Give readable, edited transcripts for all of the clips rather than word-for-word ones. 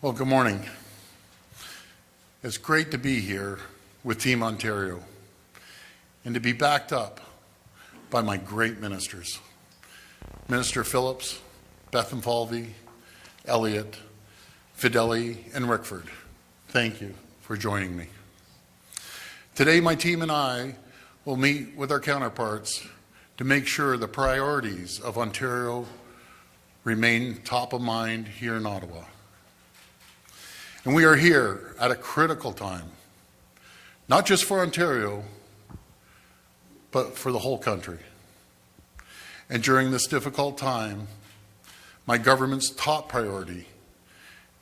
Well, good morning. It's great to be here with Team Ontario and to be backed up by my great ministers. Minister Phillips, Bethenfalvey, Elliott, Fideli, and Rickford. Thank you for joining me. Today, my team and I will meet with our counterparts to make sure the priorities of Ontario remain top of mind here in Ottawa. And we are here at a critical time, not just for Ontario, but for the whole country. And during this difficult time, my government's top priority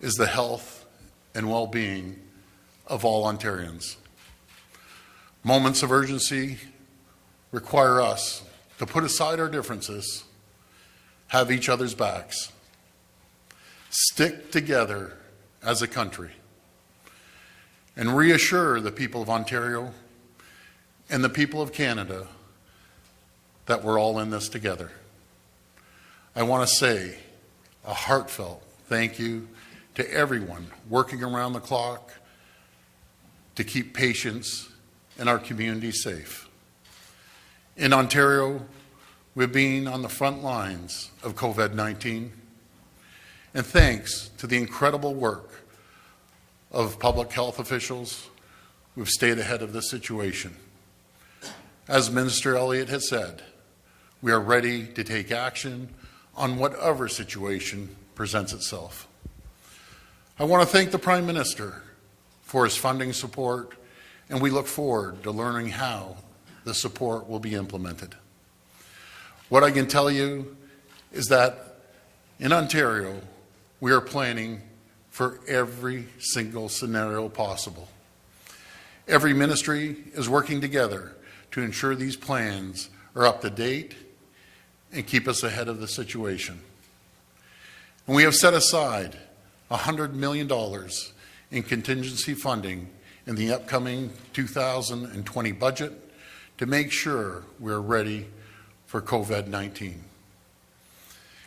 is the health and well-being of all Ontarians. Moments of urgency require us to put aside our differences, have each other's backs, stick together as a country, and reassure the people of Ontario and the people of Canada that we're all in this together. I want to say a heartfelt thank you to everyone working around the clock to keep patients and our community safe. In Ontario, we've been on the front lines of COVID-19, and thanks to the incredible work of public health officials, we've stayed ahead of this situation. As Minister Elliott has said, we are ready to take action on whatever situation presents itself. I want to thank the Prime Minister for his funding support, and we look forward to learning how the support will be implemented. What I can tell you is that in Ontario, we are planning for every single scenario possible. Every ministry is working together to ensure these plans are up to date and keep us ahead of the situation. And we have set aside $100 million in contingency funding in the upcoming 2020 budget to make sure we're ready for COVID-19.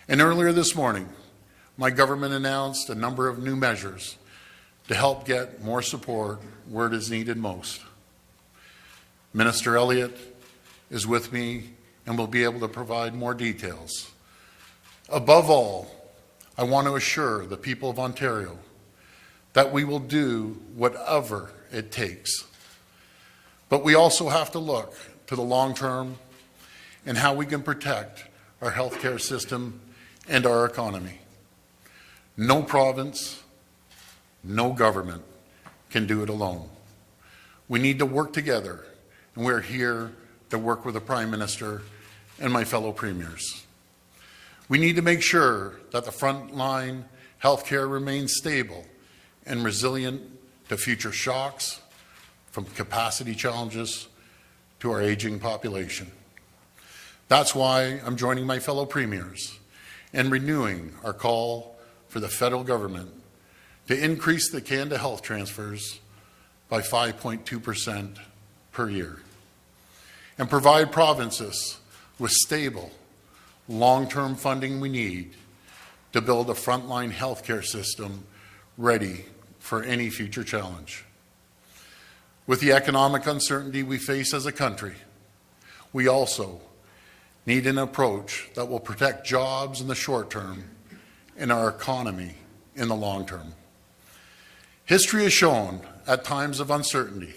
And earlier this morning, my government announced a number of new measures to help get more support where it is needed most. Minister Elliott is with me and will be able to provide more details. Above all, I want to assure the people of Ontario that we will do whatever it takes. But we also have to look to the long term and how we can protect our healthcare system and our economy. No province, no government can do it alone. We need to work together, and we're here to work with the Prime Minister and my fellow premiers. We need to make sure that the frontline healthcare remains stable and resilient to future shocks, from capacity challenges to our aging population. That's why I'm joining my fellow premiers and renewing our call for the federal government to increase the Canada Health transfers by 5.2% per year and provide provinces with stable, long-term funding we need to build a frontline healthcare system ready for any future challenge. With the economic uncertainty we face as a country, we also need an approach that will protect jobs in the short term and our economy in the long term. History has shown at times of uncertainty,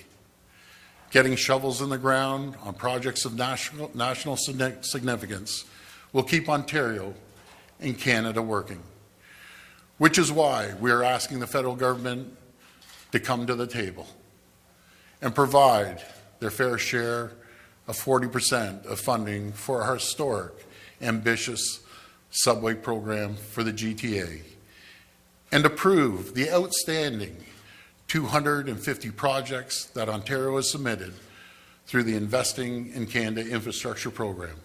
getting shovels in the ground on projects of national significance will keep Ontario and Canada working, which is why we are asking the federal government to come to the table and provide their fair share of 40% of funding for our historic, ambitious subway program for the GTA, and approve the outstanding 250 projects that Ontario has submitted through the Investing in Canada Infrastructure Program.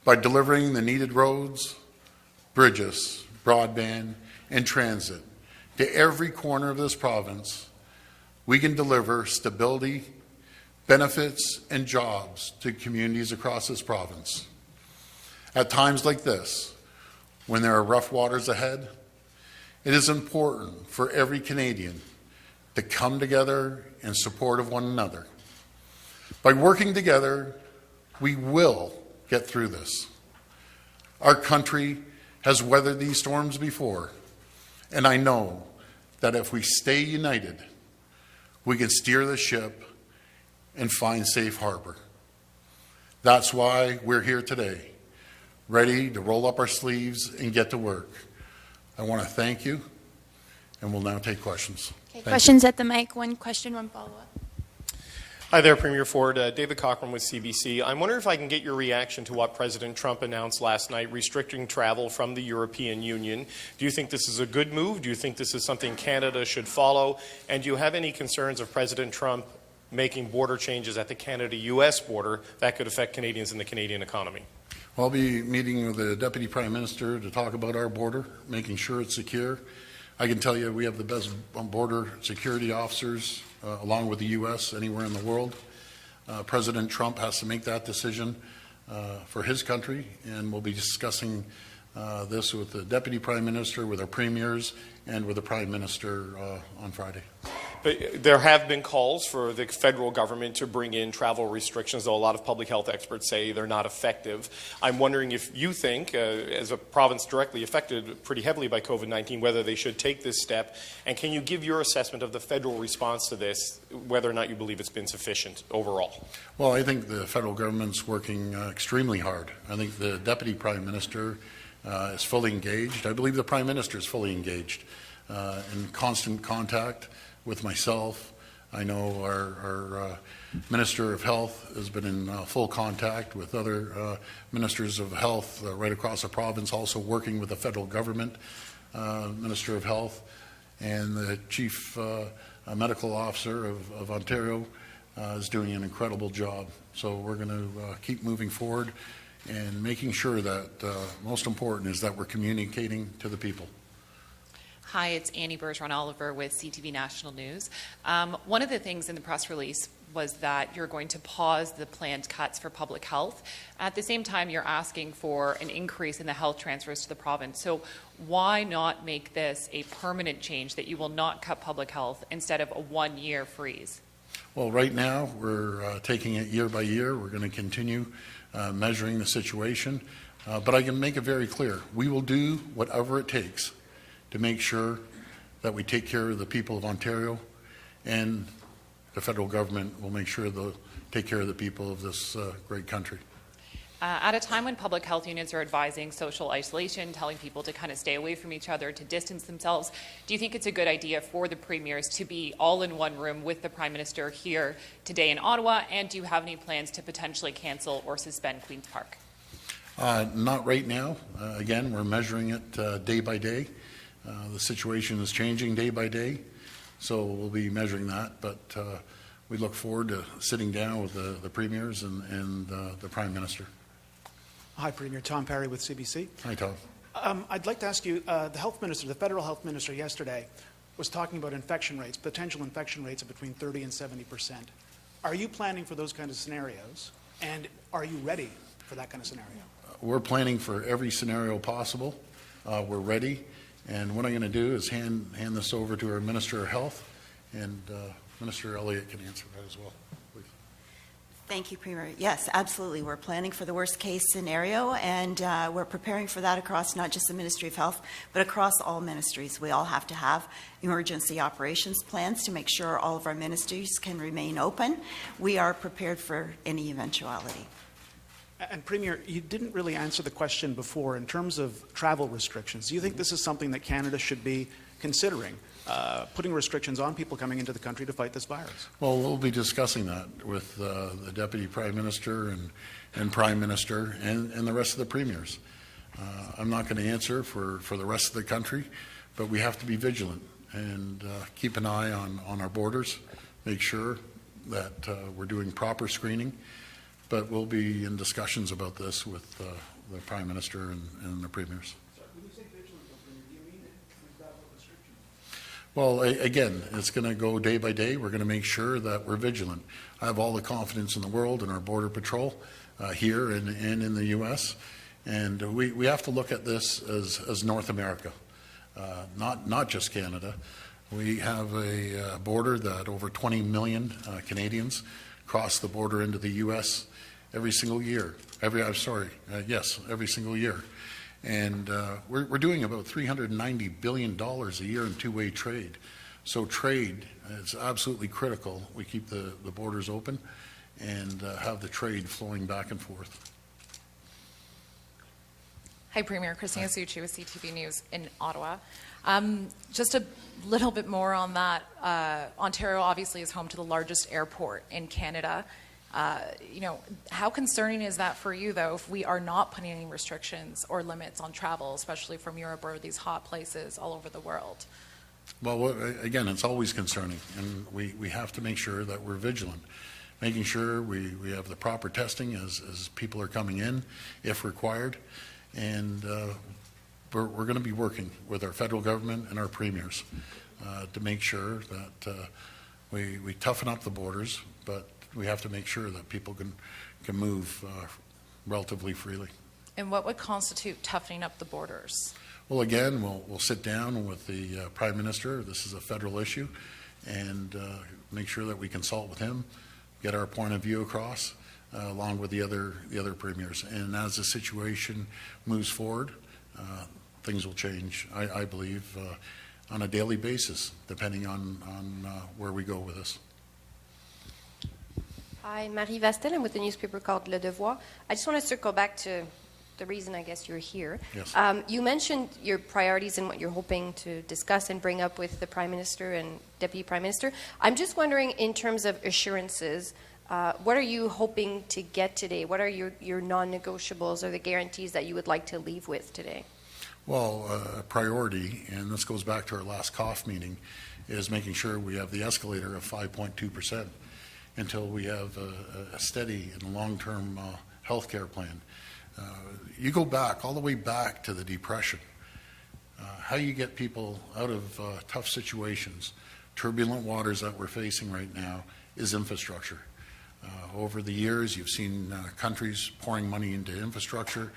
By delivering the needed roads, bridges, broadband, and transit to every corner of this province, we can deliver stability, benefits, and jobs to communities across this province. At times like this, when there are rough waters ahead, It is important for every Canadian to come together in support of one another. By working together, we will get through this. Our country has weathered these storms before, and I know that if we stay united, we can steer the ship and find safe harbor. That's why we're here today, ready to roll up our sleeves and get to work. I want to thank you, and we'll now take questions. Okay, questions at the mic. One question, one follow-up. Hi there, Premier Ford. David Cochran with CBC. I'm wondering if I can get your reaction to what President Trump announced last night, restricting travel from the European Union. Do you think this is a good move? Do you think this is something Canada should follow? And do you have any concerns of President Trump making border changes at the Canada-U.S. border that could affect Canadians and the Canadian economy? Well, I'll be meeting with the Deputy Prime Minister to talk about our border, making sure it's secure. I can tell you we have the best border security officers along with the U.S. anywhere in the world. President Trump has to make that decision for his country, and we'll be discussing this with the Deputy Prime Minister, with our premiers, and with the Prime Minister on Friday. But there have been calls for the federal government to bring in travel restrictions, though a lot of public health experts say they're not effective. I'm wondering if you think, as a province directly affected pretty heavily by COVID-19, whether they should take this step, and can you give your assessment of the federal response to this, whether or not you believe it's been sufficient overall? Well, I think the federal government's working extremely hard. I think the Deputy Prime Minister is fully engaged. I believe the Prime Minister is fully engaged, in constant contact with myself. I know our Minister of Health has been in full contact with other Ministers of Health right across the province, also working with the federal government, Minister of Health, and the Chief Medical Officer of Ontario is doing an incredible job. So we're going to keep moving forward and making sure that most important is that we're communicating to the people. Hi, it's Annie Bergeron-Oliver with CTV National News. One of the things in the press release was that you're going to pause the planned cuts for public health. At the same time, you're asking for an increase in the health transfers to the province. So why not make this a permanent change that you will not cut public health instead of a one-year freeze? Well, right now, we're taking it year by year. We're going to continue measuring the situation. But I can make it very clear. We will do whatever it takes to make sure that we take care of the people of Ontario, and the federal government will make sure they'll take care of the people of this great country. At a time when public health units are advising social isolation, telling people to kind of stay away from each other, to distance themselves, do you think it's a good idea for the premiers to be all in one room with the Prime Minister here today in Ottawa? And do you have any plans to potentially cancel or suspend Queen's Park? Not right now. Again, we're measuring it day by day. The situation is changing day by day, so we'll be measuring that. But we look forward to sitting down with the premiers and the Prime Minister. Hi, Premier. Tom Parry with CBC. Hi, Tom. I'd like to ask you, the Health Minister, the Federal Health Minister yesterday was talking about infection rates, potential infection rates of between 30 and 70%. Are you planning for those kind of scenarios, and are you ready for that kind of scenario? We're planning for every scenario possible. We're ready. And what I'm going to do is hand this over to our Minister of Health, and Minister Elliott can answer that as well. Please. Thank you, Premier. Yes, absolutely. We're planning for the worst case scenario, and we're preparing for that across not just the Ministry of Health, but across all ministries. We all have to have emergency operations plans to make sure all of our ministries can remain open. We are prepared for any eventuality. And Premier, you didn't really answer the question before in terms of travel restrictions. Do you think this is something that Canada should be considering, putting restrictions on people coming into the country to fight this virus? Well, we'll be discussing that with the Deputy Prime Minister and Prime Minister and the rest of the premiers. I'm not going to answer for the rest of the country, but we have to be vigilant and keep an eye on our borders, make sure that we're doing proper screening. But we'll be in discussions about this with the Prime Minister and the premiers. So when you say vigilant, do you mean travel restrictions? Well, again, it's going to go day by day. We're going to make sure that we're vigilant. I have all the confidence in the world in our Border Patrol here and in the U.S. And we have to look at this as North America. not just Canada. We have a border that over 20 million Canadians cross the border into the U.S. every single year. Every single year. And we're doing about $390 billion a year in two-way trade. So trade is absolutely critical. We keep the borders open and have the trade flowing back and forth. Hi, Premier. Christina Succi with CTV News in Ottawa. Just a little bit more on that. Ontario obviously is home to the largest airport in Canada. How concerning is that for you, though, if we are not putting any restrictions or limits on travel, especially from Europe or these hot places all over the world? Well, again, it's always concerning, and we have to make sure that we're vigilant, making sure we have the proper testing as people are coming in, if required, and we're going to be working with our federal government and our premiers to make sure that we toughen up the borders, but we have to make sure that people can move relatively freely. And what would constitute toughening up the borders? Well, again, we'll sit down with the Prime Minister. This is a federal issue, and make sure that we consult with him, get our point of view across, along with the other premiers. And as the situation moves forward, things will change, I believe, on a daily basis, depending on where we go with this. Hi, Marie Vastel. I'm with a newspaper called Le Devoir. I just want to circle back to the reason I guess you're here. Yes. You mentioned your priorities and what you're hoping to discuss and bring up with the Prime Minister and Deputy Prime Minister. I'm just wondering, in terms of assurances, what are you hoping to get today? What are your non-negotiables or the guarantees that you would like to leave with today? Well, a priority, and this goes back to our last COF meeting, is making sure we have the escalator of 5.2% until we have a steady and long-term health care plan. You go back, all the way back to the Depression. How you get people out of tough situations, turbulent waters that we're facing right now, is infrastructure. Over the years, you've seen countries pouring money into infrastructure.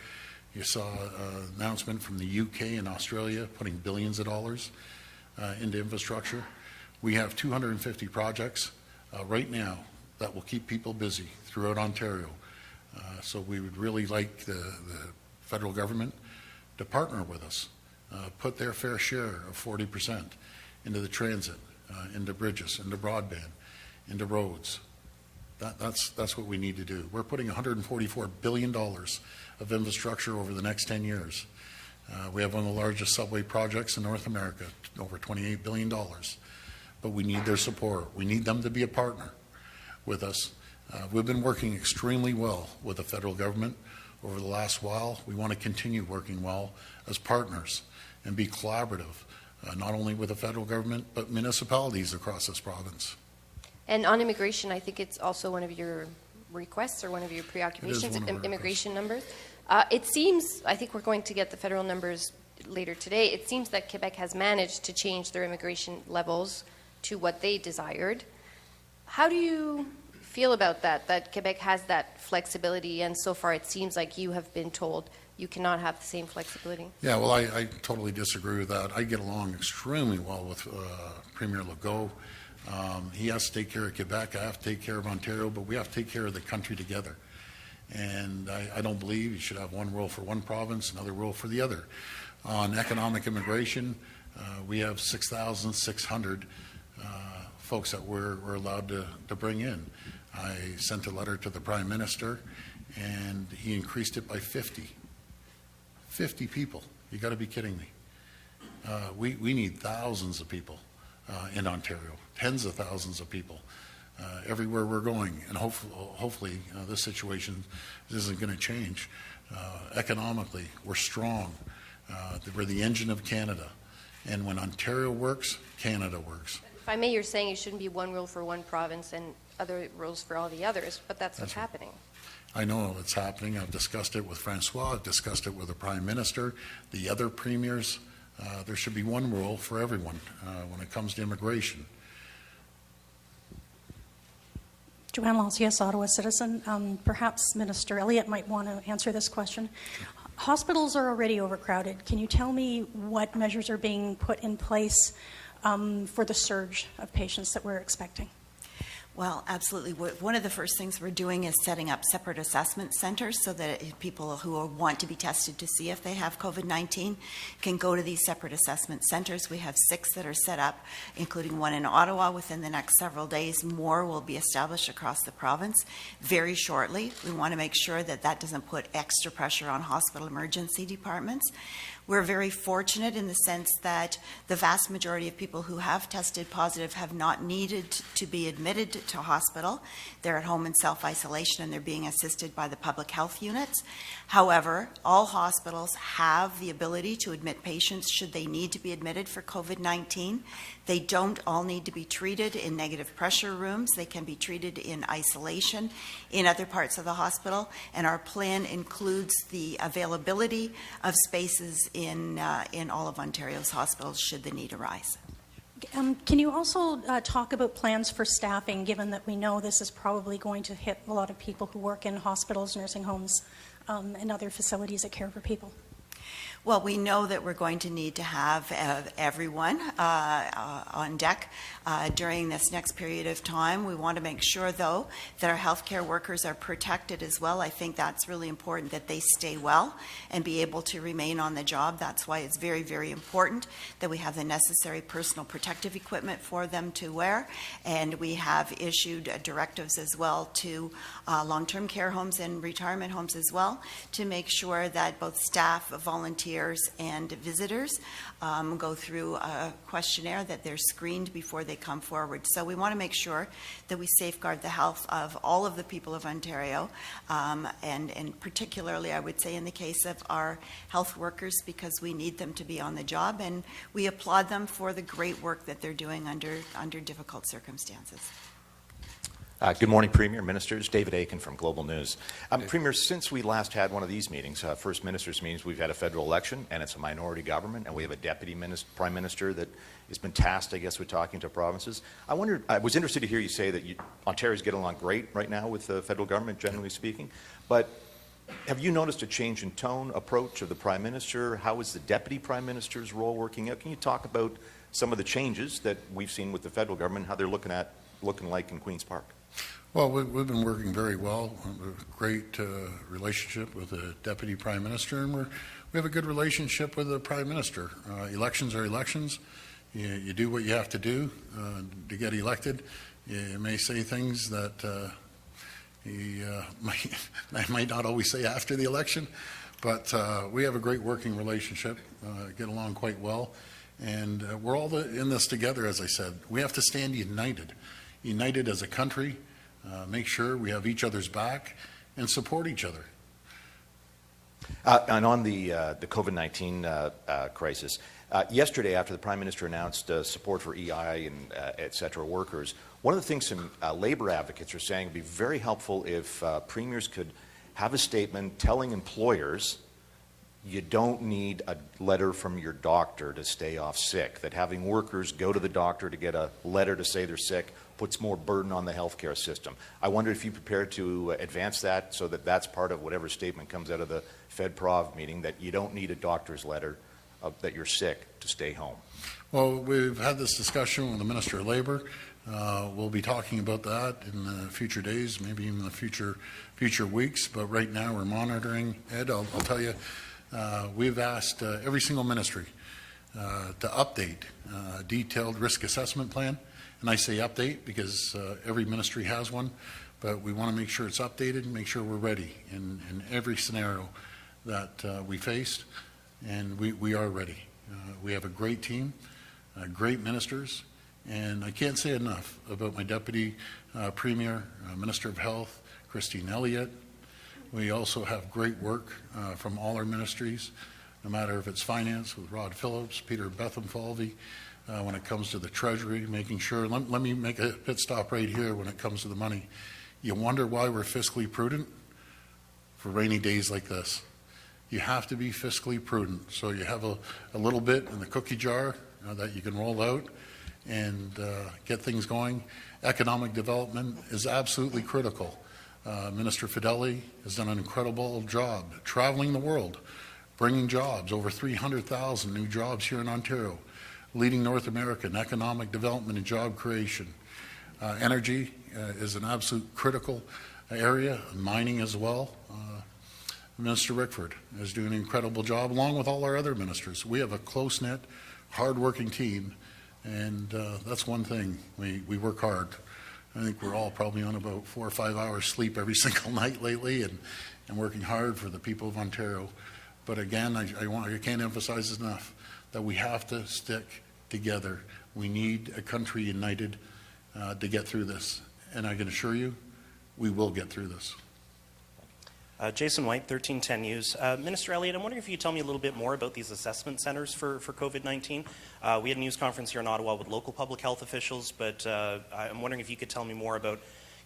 You saw an announcement from the UK and Australia putting billions of dollars into infrastructure. We have 250 projects right now that will keep people busy throughout Ontario. So we would really like the federal government to partner with us, put their fair share of 40% into the transit, into bridges, into broadband, into roads. That's what we need to do. We're putting $144 billion of infrastructure over the next 10 years. We have one of the largest subway projects in North America, over $28 billion. But we need their support. We need them to be a partner with us. We've been working extremely well with the federal government over the last while. We want to continue working well as partners and be collaborative, not only with the federal government, but municipalities across this province. And on immigration, I think it's also one of your requests or one of your preoccupations, one of our immigration numbers. It seems, I think we're going to get the federal numbers later today, it seems that Quebec has managed to change their immigration levels to what they desired. How do you feel about that Quebec has that flexibility, and so far it seems like you have been told you cannot have the same flexibility? Yeah, well, I totally disagree with that. I get along extremely well with Premier Legault. He has to take care of Quebec, I have to take care of Ontario, but we have to take care of the country together. And I don't believe you should have one rule for one province, another rule for the other. On economic immigration, we have 6,600 folks that we're allowed to bring in. I sent a letter to the Prime Minister, and he increased it by 50. 50 people. You got to be kidding me. We need thousands of people in Ontario, tens of thousands of people everywhere we're going, and hopefully this situation isn't going to change. Economically, we're strong. We're the engine of Canada, and when Ontario works, Canada works. If I may, you're saying it shouldn't be one rule for one province and other rules for all the others, but that's what's happening. I know it's happening. I've discussed it with Francois. I've discussed it with the Prime Minister, the other premiers. There should be one rule for everyone when it comes to immigration. Joanne Laws, yes, Ottawa citizen. Perhaps Minister Elliott might want to answer this question. Hospitals are already overcrowded. Can you tell me what measures are being put in place for the surge of patients that we're expecting? Well, absolutely. One of the first things we're doing is setting up separate assessment centers so that people who want to be tested to see if they have COVID-19 can go to these separate assessment centers. We have 6 that are set up, including one in Ottawa. Within the next several days, more will be established across the province very shortly. We want to make sure that that doesn't put extra pressure on hospital emergency departments. We're very fortunate in the sense that the vast majority of people who have tested positive have not needed to be admitted to hospital. They're at home in self-isolation and they're being assisted by the public health units. However, all hospitals have the ability to admit patients should they need to be admitted for COVID-19. They don't all need to be treated in negative pressure rooms. They can be treated in isolation in other parts of the hospital, and our plan includes the availability of spaces in all of Ontario's hospitals should the need arise. Can you also talk about plans for staffing, given that we know this is probably going to hit a lot of people who work in hospitals, nursing homes, and other facilities that care for people? Well, we know that we're going to need to have everyone on deck during this next period of time. We want to make sure, though, that our healthcare workers are protected as well. I think that's really important that they stay well and be able to remain on the job. That's why it's very, very important that we have the necessary personal protective equipment for them to wear. And we have issued directives as well to long-term care homes and retirement homes as well to make sure that both staff, volunteers, and visitors go through a questionnaire, that they're screened before they come forward. So we want to make sure that we safeguard the health of all of the people of Ontario, and particularly, I would say, in the case of our health workers, because we need them to be on the job, and we applaud them for the great work that they're doing under difficult circumstances. Good morning, Premier, Ministers. David Aiken from Global News. Premier, since we last had one of these meetings, First Ministers meetings, we've had a federal election, and it's a minority government, and we have a Deputy Prime Minister that has been tasked, I guess, with talking to provinces. I was interested to hear you say that Ontario's getting along great right now with the federal government, generally speaking, but have you noticed a change in tone, approach of the Prime Minister? How is the Deputy Prime Minister's role working out? Can you talk about some of the changes that we've seen with the federal government, how they're looking like in Queen's Park? Well, we've been working very well. We have a great relationship with the Deputy Prime Minister, and we have a good relationship with the Prime Minister. Elections are elections. You do what you have to do to get elected. You may say things that he might not always say after the election, but we have a great working relationship, get along quite well, and we're all in this together, as I said. We have to stand united as a country. Make sure we have each other's back and support each other. And on the COVID-19 crisis, yesterday after the Prime Minister announced support for EI and et cetera workers, one of the things some labor advocates are saying would be very helpful if premiers could have a statement telling employers you don't need a letter from your doctor to stay off sick, that having workers go to the doctor to get a letter to say they're sick puts more burden on the healthcare system. I wonder if you're prepared to advance that so that that's part of whatever statement comes out of the FedProv meeting, that you don't need a doctor's letter that you're sick to stay home. Well, we've had this discussion with the Minister of Labour. We'll be talking about that in the future days, maybe even the future weeks, but right now we're monitoring. Ed, I'll tell you, we've asked every single ministry to update a detailed risk assessment plan. And I say update because every ministry has one, but we want to make sure it's updated and make sure we're ready in every scenario that we faced, and we are ready. We have a great team, great ministers, and I can't say enough about my Deputy Premier, Minister of Health, Christine Elliott. We also have great work from all our ministries, no matter if it's finance with Rod Phillips, Peter Bethenfalvey, when it comes to the Treasury, making sure, let me make a pit stop right here when it comes to the money. You wonder why we're fiscally prudent? For rainy days like this. You have to be fiscally prudent. So you have a little bit in the cookie jar that you can roll out and get things going. Economic development is absolutely critical. Minister Fedeli has done an incredible job traveling the world, bringing jobs, over 300,000 new jobs here in Ontario, leading North America in economic development and job creation. Energy is an absolute critical area, mining as well. Minister Rickford is doing an incredible job, along with all our other ministers. We have a close-knit, hard-working team, and that's one thing. We work hard. I think we're all probably on about 4 or 5 hours sleep every single night lately, and working hard for the people of Ontario. But again, I can't emphasize enough that we have to stick together. We need a country united to get through this. And I can assure you, we will get through this. Jason White, 1310 News. Minister Elliott, I'm wondering if you could tell me a little bit more about these assessment centers for COVID-19. We had a news conference here in Ottawa with local public health officials, but I'm wondering if you could tell me more about,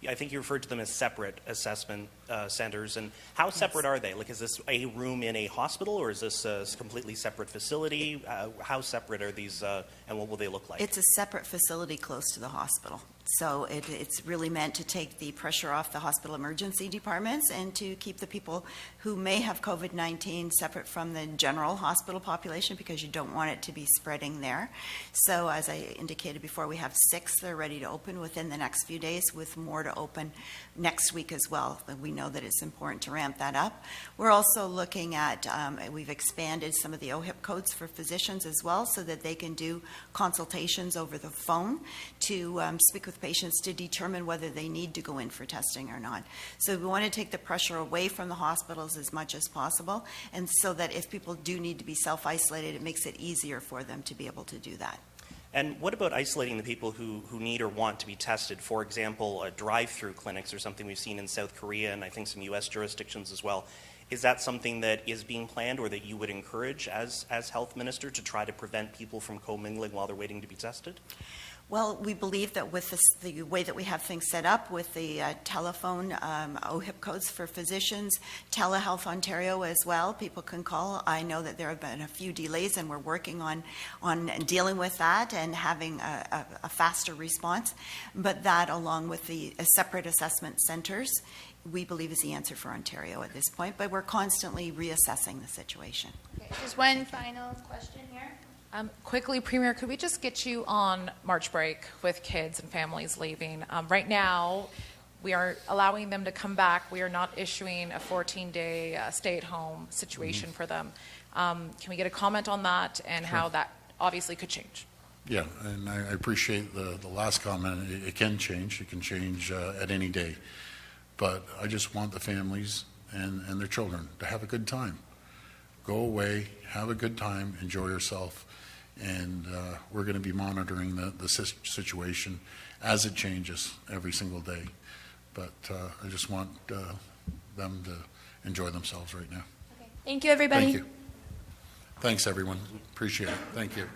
I think you referred to them as separate assessment centers, and how separate are they? Like, is this a room in a hospital, or is this a completely separate facility? How separate are these, and what will they look like? It's a separate facility close to the hospital. So it's really meant to take the pressure off the hospital emergency departments and to keep the people who may have COVID-19 separate from the general hospital population, because you don't want it to be spreading there. So as I indicated before, we have 6 that are ready to open within the next few days, with more to open next week as well. We know that it's important to ramp that up. We're also looking at, we've expanded some of the OHIP codes for physicians as well, so that they can do consultations over the phone to speak with patients to determine whether they need to go in for testing or not. So we want to take the pressure away from the hospitals as much as possible, and so that if people do need to be self-isolated, it makes it easier for them to be able to do that. And what about isolating the people who need or want to be tested? For example, drive-through clinics or something we've seen in South Korea and I think some U.S. jurisdictions as well. Is that something that is being planned, or that you would encourage as health minister, to try to prevent people from commingling while they're waiting to be tested? Well, we believe that with the way that we have things set up with the telephone OHIP codes for physicians, Telehealth Ontario as well, people can call. I know that there have been a few delays, and we're working on dealing with that and having a faster response. But that, along with the separate assessment centers, we believe is the answer for Ontario at this point. But we're constantly reassessing the situation. Okay, just one final question here. Quickly, Premier, could we just get you on March break with kids and families leaving? Right now, we are allowing them to come back. We are not issuing a 14-day stay-at-home situation for them. Can we get a comment on that and how that obviously could change? Yeah, and I appreciate the last comment. It can change. It can change at any day. But I just want the families and their children to have a good time. Go away, have a good time, enjoy yourself. And we're going to be monitoring the situation as it changes every single day. But I just want them to enjoy themselves right now. Okay. Thank you, everybody. Thank you. Thanks, everyone. Appreciate it. Thank you.